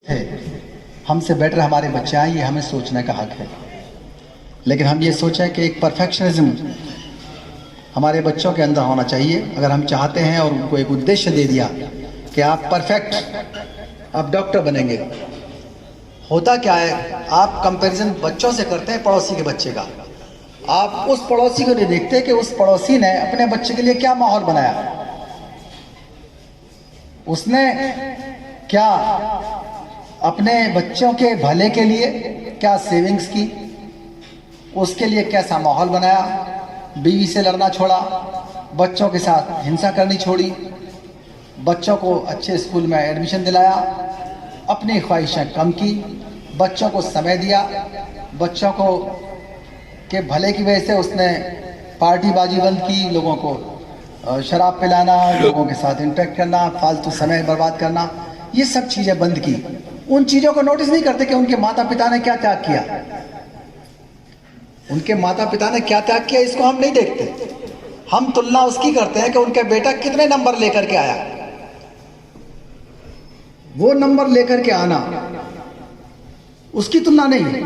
है, हमसे बेटर हमारे बच्चे आए, ये हमें सोचने का हक है। लेकिन हम ये सोचें कि एक परफेक्शनिज्म हमारे बच्चों के अंदर होना चाहिए। अगर हम चाहते हैं और उनको एक उद्देश्य दे दिया कि आप परफेक्ट, आप डॉक्टर बनेंगे, होता क्या है, आप कंपैरिजन बच्चों से करते हैं पड़ोसी के बच्चे का। आप उस पड़ोसी को नहीं देखते कि उस पड़ोसी ने अपने बच्चे के लिए क्या माहौल बनाया, उसने क्या अपने बच्चों के भले के लिए क्या सेविंग्स की, उसके लिए कैसा माहौल बनाया, बीवी से लड़ना छोड़ा, बच्चों के साथ हिंसा करनी छोड़ी, बच्चों को अच्छे स्कूल में एडमिशन दिलाया, अपनी ख्वाहिशें कम की, बच्चों को समय दिया, बच्चों को के भले की वजह से उसने पार्टीबाजी बंद की, लोगों को शराब पिलाना, लोगों के साथ इंटरेक्ट करना, फालतू समय बर्बाद करना, ये सब चीज़ें बंद की। उन चीज़ों को नोटिस नहीं करते कि उनके माता पिता ने क्या त्याग किया, उनके माता पिता ने क्या त्याग किया, इसको हम नहीं देखते। हम तुलना उसकी करते हैं कि उनका बेटा कितने नंबर लेकर के आया। वो नंबर लेकर के आना उसकी तुलना नहीं है,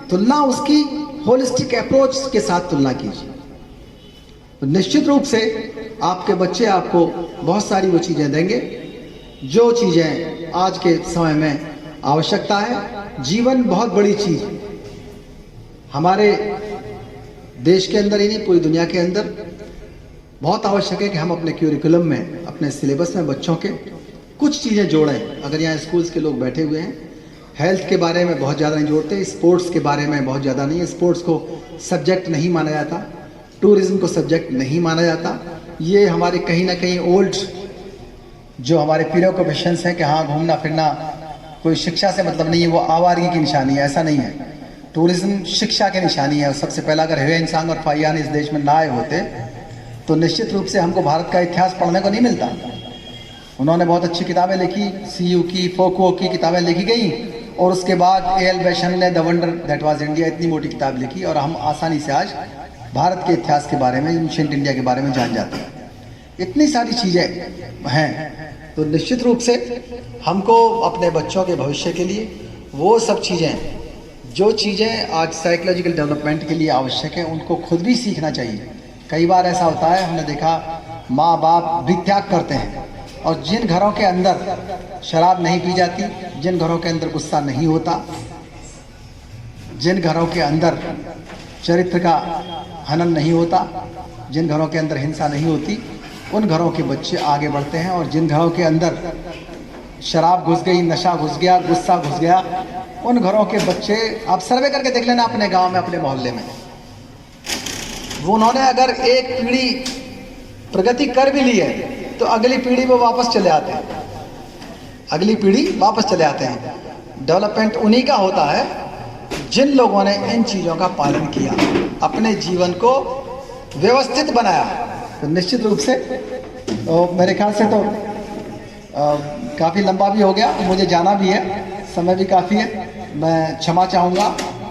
तुलना उसकी होलिस्टिक अप्रोच के साथ तुलना कीजिए। तो निश्चित रूप से आपके बच्चे आपको बहुत सारी वो चीज़ें देंगे जो चीज़ें आज के समय में आवश्यकता है। जीवन बहुत बड़ी चीज़ हमारे देश के अंदर ही नहीं, पूरी दुनिया के अंदर बहुत आवश्यक है कि हम अपने क्यूरिकुलम में, अपने सिलेबस में बच्चों के कुछ चीज़ें जोड़ें। अगर यहाँ स्कूल्स के लोग बैठे हुए हैं, हेल्थ के बारे में बहुत ज़्यादा नहीं जोड़ते, स्पोर्ट्स के बारे में बहुत ज़्यादा नहीं, स्पोर्ट्स को सब्जेक्ट नहीं माना जाता, टूरिज्म को सब्जेक्ट नहीं माना जाता। ये हमारे कहीं ना कहीं ओल्ड जो हमारे प्रिकॉशंस हैं कि हाँ घूमना फिरना कोई शिक्षा से मतलब नहीं है, वो आवारगी की निशानी है, ऐसा नहीं है। टूरिज्म शिक्षा की निशानी है। सबसे पहला अगर ह्यूएन सांग और फाहियान इस देश में ना आए होते तो निश्चित रूप से हमको भारत का इतिहास पढ़ने को नहीं मिलता। उन्होंने बहुत अच्छी किताबें लिखी, सीयू की, फोको की किताबें लिखी गई, और उसके बाद ए.एल. बेशन ने the wonder that was India इतनी मोटी किताब लिखी, और हम आसानी से आज भारत के इतिहास के बारे में, एंशिएंट इंडिया के बारे में जान जाते हैं। इतनी सारी चीज़ें हैं, तो निश्चित रूप से हमको अपने बच्चों के भविष्य के लिए वो सब चीज़ें, जो चीज़ें आज साइकोलॉजिकल डेवलपमेंट के लिए आवश्यक हैं, उनको खुद भी सीखना चाहिए। कई बार ऐसा होता है, हमने देखा माँ बाप भी त्याग करते हैं, और जिन घरों के अंदर शराब नहीं पी जाती, जिन घरों के अंदर गुस्सा नहीं होता, जिन घरों के अंदर चरित्र का हनन नहीं होता, जिन घरों के अंदर हिंसा नहीं होती, उन घरों के बच्चे आगे बढ़ते हैं। और जिन घरों के अंदर शराब घुस गई, नशा घुस गया, गुस्सा घुस गया, उन घरों के बच्चे, आप सर्वे करके देख लेना अपने गांव में, अपने मोहल्ले में, वो उन्होंने अगर एक पीढ़ी प्रगति कर भी ली है तो अगली पीढ़ी वो वापस चले आते हैं, अगली पीढ़ी वापस चले आते हैं। डेवलपमेंट उन्हीं का होता है जिन लोगों ने इन चीज़ों का पालन किया, अपने जीवन को व्यवस्थित बनाया। तो निश्चित रूप से मेरे ख्याल से तो काफ़ी लंबा भी हो गया, मुझे जाना भी है, समय भी काफ़ी है, मैं क्षमा चाहूँगा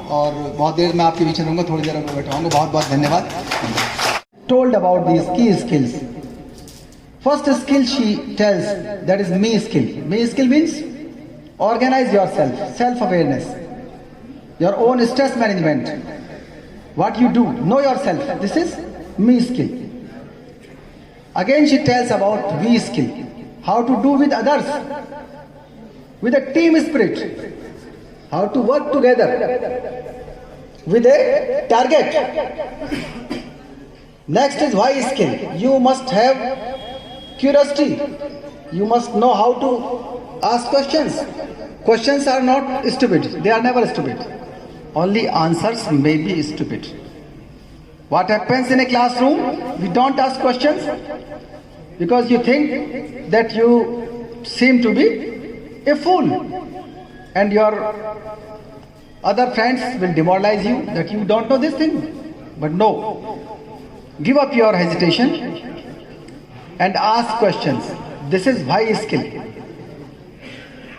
और बहुत देर में आपके बीच रहूँगा, थोड़ी देर में बैठाऊँगा। बहुत बहुत धन्यवाद। टोल्ड अबाउट दीज की skills, first skill she tells that is me skill. Me skill means organize yourself, self awareness, your own stress management, what you do, know yourself. This is me skill. Again she tells about we skill, how to do with others, with a team spirit, how to work together with a target. Next is why skill. You must have curiosity. You must know how to ask questions. Questions are not stupid. They are never stupid. Only answers may be stupid. What happens in a classroom? We don't ask questions because you think that you seem to be a fool, and your other friends will demoralize you that you don't know this thing. But no, give up your hesitation and ask questions. This is why skill.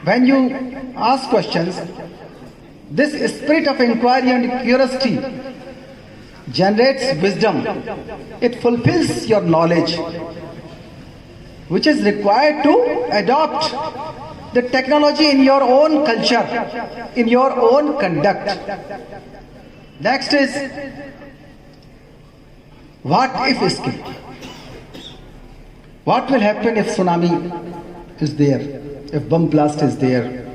When you ask questions, this spirit of inquiry and curiosity generates wisdom. It fulfills your knowledge, which is required to adopt the technology in your own culture, in your own conduct. Next is what if skill. What will happen if tsunami is there, if bomb blast is there?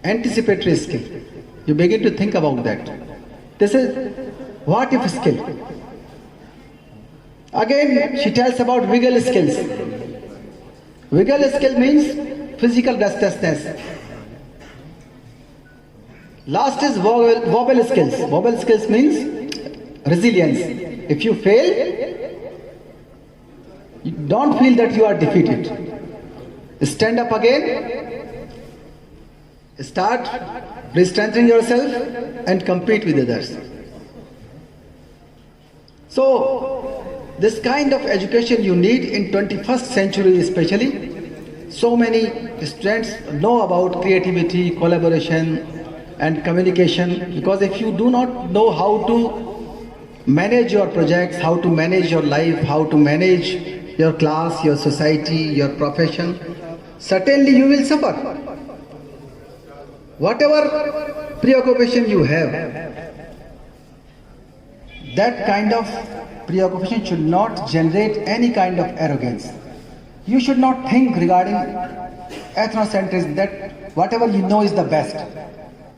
Anticipatory skill. You begin to think about that. This is what if skill. Again, she tells about wiggle skills. Wiggle skill means physical restlessness. Last is wobble skills. Wobble skills means resilience. If you fail, you don't feel that you are defeated. Stand up again, start re-strengthening yourself and compete with others. So, this kind of education you need in 21st century especially. So many students know about creativity, collaboration and communication, because if you do not know how to manage your projects, how to manage your life, how to manage your class, your society, your profession, certainly you will suffer. Whatever preoccupation you have, that kind of preoccupation should not generate any kind of arrogance. You should not think regarding ethnocentrism that whatever you know is the best.